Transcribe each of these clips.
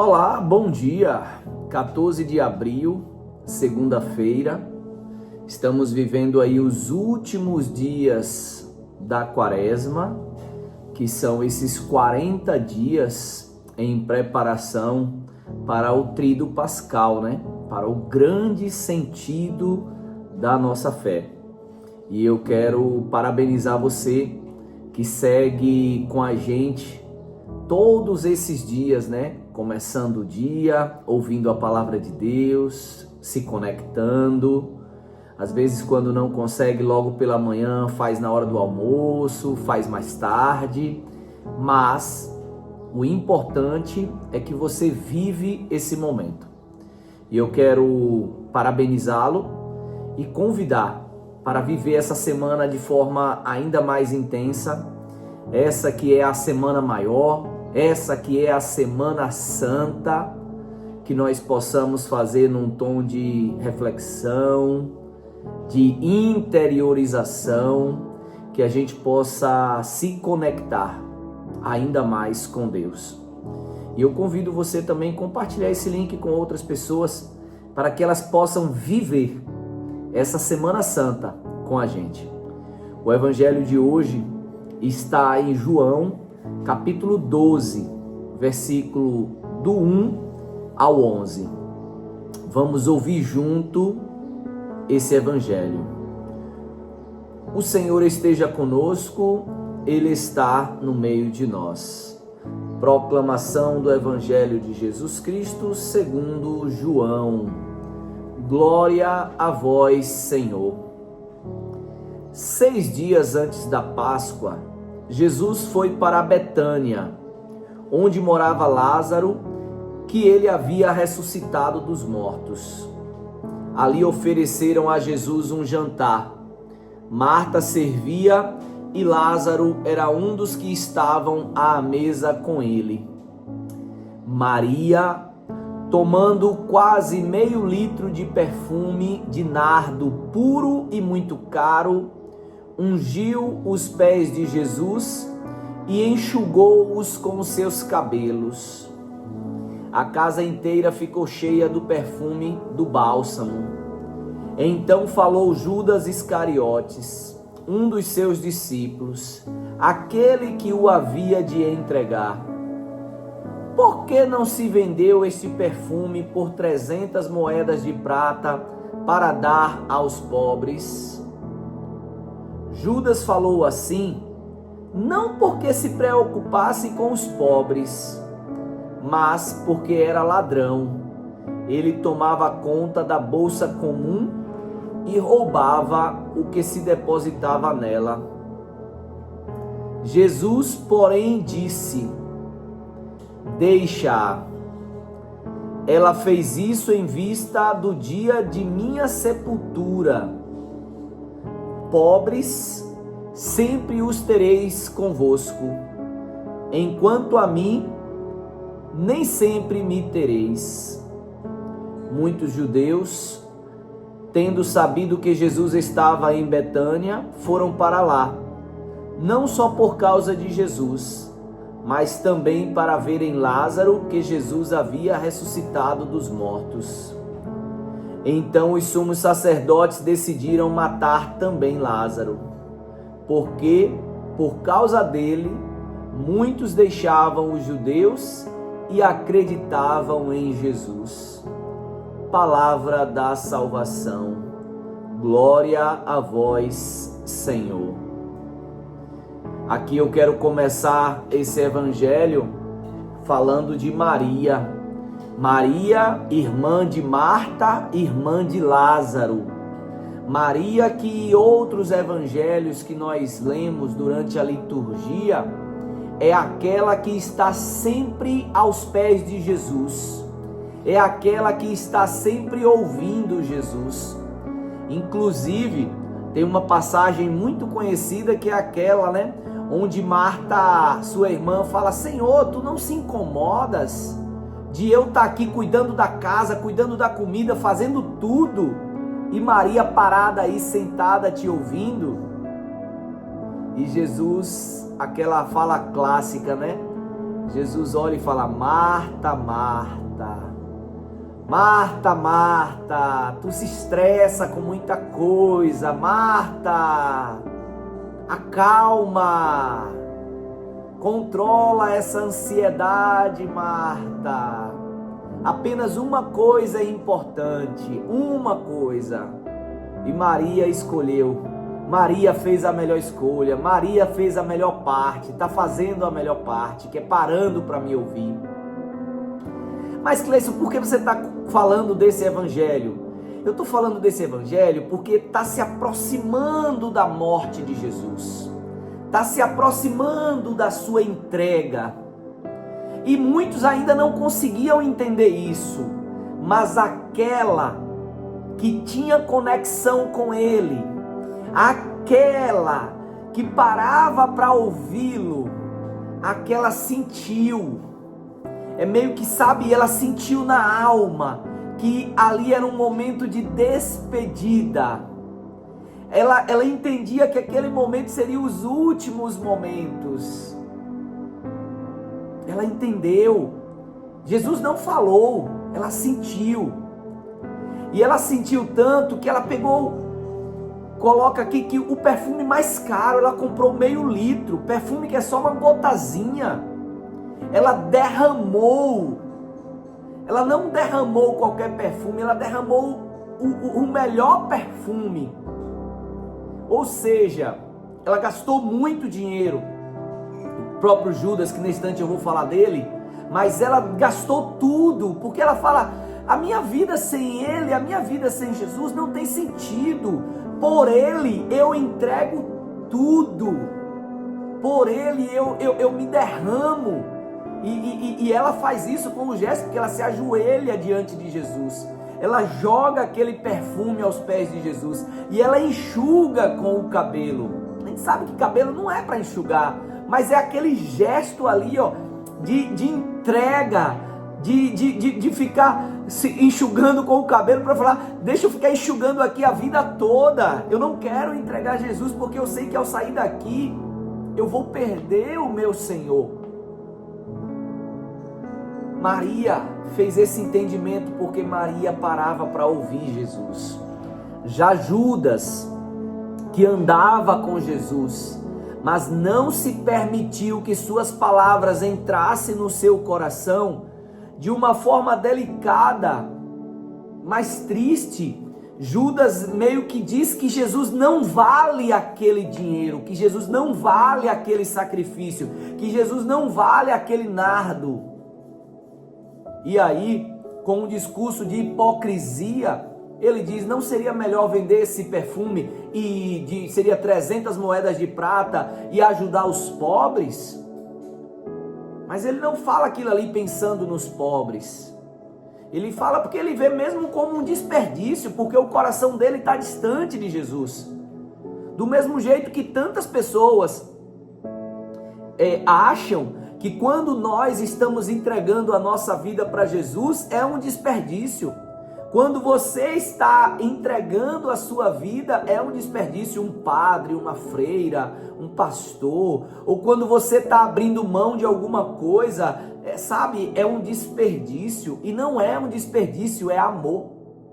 Olá, bom dia. 14 de abril, segunda-feira. Estamos vivendo aí os últimos dias da Quaresma, que são esses 40 dias em preparação para o Tríduo Pascal, né? Para o grande sentido da nossa fé. E eu quero parabenizar você que segue com a gente todos esses dias, né? Começando o dia, ouvindo a palavra de Deus, se conectando. Às vezes, quando não consegue logo pela manhã, faz na hora do almoço, faz mais tarde. Mas o importante é que você vive esse momento. E eu quero parabenizá-lo e convidar para viver essa semana de forma ainda mais intensa. Essa que é a semana maior, essa que é a Semana Santa, que nós possamos fazer num tom de reflexão, de interiorização, que a gente possa se conectar ainda mais com Deus. E eu convido você também a compartilhar esse link com outras pessoas, para que elas possam viver essa Semana Santa com a gente. O evangelho de hoje está em João, capítulo 12, versículo do 1 ao 11. Vamos ouvir junto esse evangelho. O Senhor esteja conosco, Ele está no meio de nós. Proclamação do evangelho de Jesus Cristo segundo João. Glória a vós, Senhor. 6 dias antes da Páscoa, Jesus foi para Betânia, onde morava Lázaro, que ele havia ressuscitado dos mortos. Ali ofereceram a Jesus um jantar. Marta servia e Lázaro era um dos que estavam à mesa com ele. Maria, tomando quase meio litro de perfume de nardo puro e muito caro, ungiu os pés de Jesus e enxugou-os com seus cabelos. A casa inteira ficou cheia do perfume do bálsamo. Então falou Judas Iscariotes, um dos seus discípulos, aquele que o havia de entregar. Por que não se vendeu este perfume por 300 moedas de prata para dar aos pobres? Judas falou assim, não porque se preocupasse com os pobres, mas porque era ladrão. Ele tomava conta da bolsa comum e roubava o que se depositava nela. Jesus, porém, disse, deixa. Ela fez isso em vista do dia de minha sepultura. Pobres, sempre os tereis convosco. Enquanto a mim, nem sempre me tereis. Muitos judeus, tendo sabido que Jesus estava em Betânia, foram para lá, não só por causa de Jesus, mas também para verem Lázaro, que Jesus havia ressuscitado dos mortos. Então os sumos sacerdotes decidiram matar também Lázaro, porque, por causa dele, muitos deixavam os judeus e acreditavam em Jesus. Palavra da salvação. Glória a vós, Senhor. Aqui eu quero começar esse evangelho falando de Maria. Maria, irmã de Marta, irmã de Lázaro. Maria, que outros evangelhos que nós lemos durante a liturgia, é aquela que está sempre aos pés de Jesus. É aquela que está sempre ouvindo Jesus. Inclusive, tem uma passagem muito conhecida que é aquela, né? Onde Marta, sua irmã, fala, Senhor, tu não se incomodas de eu estar aqui cuidando da casa, cuidando da comida, fazendo tudo, e Maria parada aí, sentada, te ouvindo? E Jesus, aquela fala clássica, né? Jesus olha e fala: Marta, Marta, Marta, Marta, tu se estressa com muita coisa. Marta, acalma, controla essa ansiedade, Marta. Apenas uma coisa é importante, uma coisa. E Maria escolheu. Maria fez a melhor escolha. Maria fez a melhor parte. Está fazendo a melhor parte, que é parando para me ouvir. Mas, Cleison, por que você está falando desse evangelho? Eu estou falando desse evangelho porque está se aproximando da morte de Jesus. Está se aproximando da sua entrega. E muitos ainda não conseguiam entender isso. Mas aquela que tinha conexão com ele, aquela que parava para ouvi-lo, aquela sentiu. É meio que, sabe, ela sentiu na alma que ali era um momento de despedida. Ela entendia que aquele momento seria os últimos momentos. Ela entendeu. Jesus não falou, ela sentiu. E ela sentiu tanto que ela pegou, coloca aqui que o perfume mais caro, ela comprou meio litro, perfume que é só uma gotazinha. Ela derramou. Ela não derramou qualquer perfume, ela derramou o melhor perfume. Ou seja, ela gastou muito dinheiro. O próprio Judas, que nesse instante eu vou falar dele, mas ela gastou tudo, porque ela fala: a minha vida sem ele, a minha vida sem Jesus não tem sentido. Por ele eu entrego tudo. Por ele eu me derramo. E ela faz isso com o gesto, porque ela se ajoelha diante de Jesus. Ela joga aquele perfume aos pés de Jesus. E ela enxuga com o cabelo. A gente sabe que cabelo não é para enxugar, mas é aquele gesto ali, ó, de entrega, de ficar se enxugando com o cabelo para falar: deixa eu ficar enxugando aqui a vida toda. Eu não quero entregar Jesus, porque eu sei que ao sair daqui eu vou perder o meu Senhor. Maria fez esse entendimento porque Maria parava para ouvir Jesus. Já Judas, que andava com Jesus, mas não se permitiu que suas palavras entrassem no seu coração de uma forma delicada, mas triste. Judas meio que diz que Jesus não vale aquele dinheiro, que Jesus não vale aquele sacrifício, que Jesus não vale aquele nardo. E aí, com um discurso de hipocrisia, ele diz: não seria melhor vender esse perfume seria 300 moedas de prata e ajudar os pobres? Mas ele não fala aquilo ali pensando nos pobres. Ele fala porque ele vê mesmo como um desperdício, porque o coração dele está distante de Jesus. Do mesmo jeito que tantas pessoas acham que quando nós estamos entregando a nossa vida para Jesus é um desperdício. Quando você está entregando a sua vida é um desperdício. Um padre, uma freira, um pastor, ou quando você está abrindo mão de alguma coisa, sabe, é um desperdício. E não é um desperdício, é amor.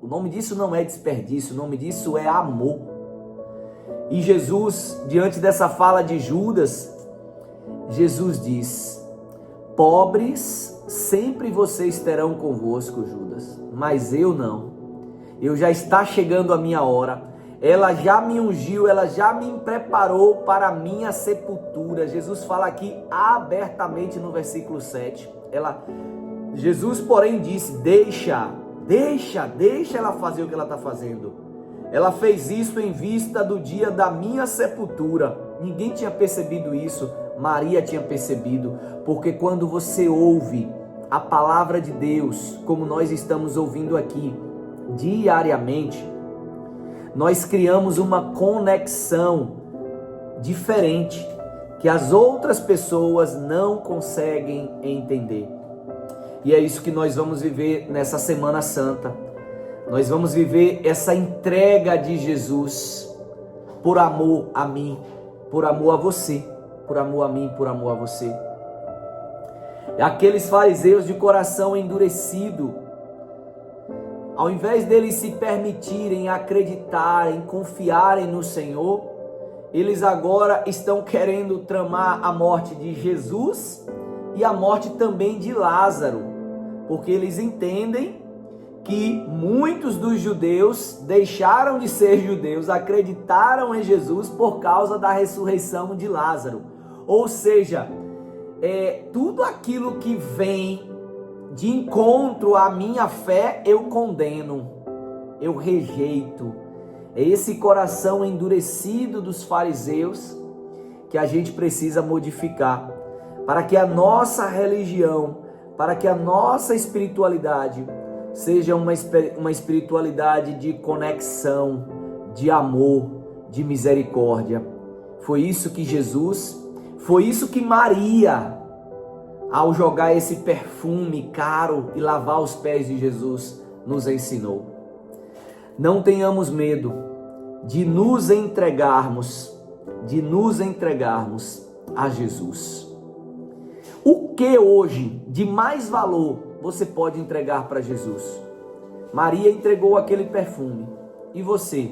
O nome disso não é desperdício, o nome disso é amor. E Jesus, diante dessa fala de Judas, Jesus diz: pobres sempre vocês terão convosco, Judas, mas eu não. Eu já está chegando a minha hora. Ela já me ungiu, ela já me preparou para a minha sepultura. Jesus fala aqui abertamente no versículo 7. Jesus, porém, disse: deixa ela fazer o que ela está fazendo. Ela fez isso em vista do dia da minha sepultura. Ninguém tinha percebido isso. Maria tinha percebido, porque quando você ouve a palavra de Deus, como nós estamos ouvindo aqui diariamente, nós criamos uma conexão diferente que as outras pessoas não conseguem entender. E é isso que nós vamos viver nessa Semana Santa. Nós vamos viver essa entrega de Jesus por amor a mim, por amor a você, por amor a mim, por amor a você. Aqueles fariseus de coração endurecido, ao invés deles se permitirem acreditarem, confiarem no Senhor, eles agora estão querendo tramar a morte de Jesus e a morte também de Lázaro, porque eles entendem que muitos dos judeus deixaram de ser judeus, acreditaram em Jesus por causa da ressurreição de Lázaro. Ou seja, tudo aquilo que vem de encontro à minha fé, eu condeno, eu rejeito. É esse coração endurecido dos fariseus que a gente precisa modificar, para que a nossa religião, para que a nossa espiritualidade seja uma espiritualidade de conexão, de amor, de misericórdia. Foi isso que Maria, ao jogar esse perfume caro e lavar os pés de Jesus, nos ensinou. Não tenhamos medo de nos entregarmos a Jesus. O que hoje de mais valor você pode entregar para Jesus? Maria entregou aquele perfume. E você?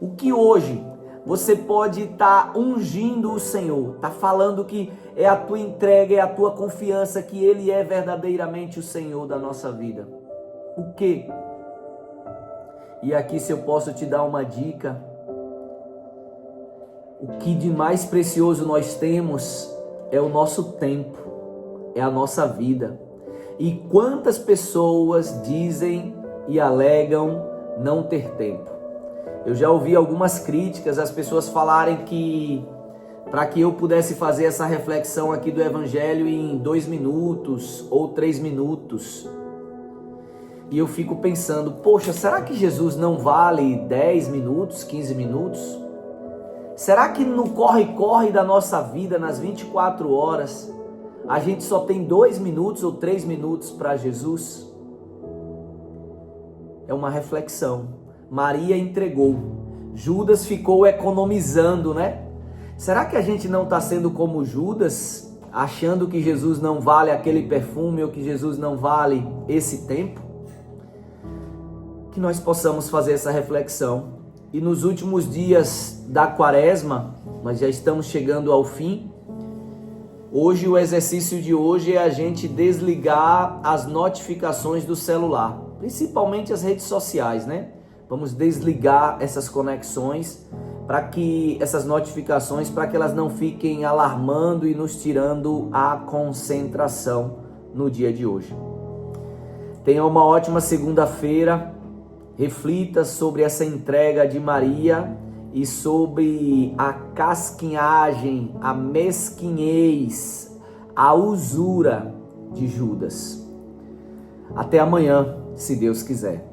O que hoje você pode estar ungindo o Senhor? Está falando que é a tua entrega, é a tua confiança que Ele é verdadeiramente o Senhor da nossa vida. O que? E aqui, se eu posso te dar uma dica, o que de mais precioso nós temos é o nosso tempo, é a nossa vida. E quantas pessoas dizem e alegam não ter tempo? Eu já ouvi algumas críticas, as pessoas falarem que para que eu pudesse fazer essa reflexão aqui do Evangelho em 2 minutos ou 3 minutos. E eu fico pensando, poxa, será que Jesus não vale 10 minutos, 15 minutos? Será que no corre-corre da nossa vida, nas 24 horas, a gente só tem 2 minutos ou 3 minutos para Jesus? É uma reflexão. Maria entregou, Judas ficou economizando, né? Será que a gente não está sendo como Judas, achando que Jesus não vale aquele perfume ou que Jesus não vale esse tempo? Que nós possamos fazer essa reflexão. E nos últimos dias da quaresma, nós já estamos chegando ao fim. Hoje, o exercício de hoje é a gente desligar as notificações do celular, principalmente as redes sociais, né? Vamos desligar essas conexões, para que essas notificações, para que elas não fiquem alarmando e nos tirando a concentração no dia de hoje. Tenha uma ótima segunda-feira. Reflita sobre essa entrega de Maria e sobre a casquinhagem, a mesquinhez, a usura de Judas. Até amanhã, se Deus quiser.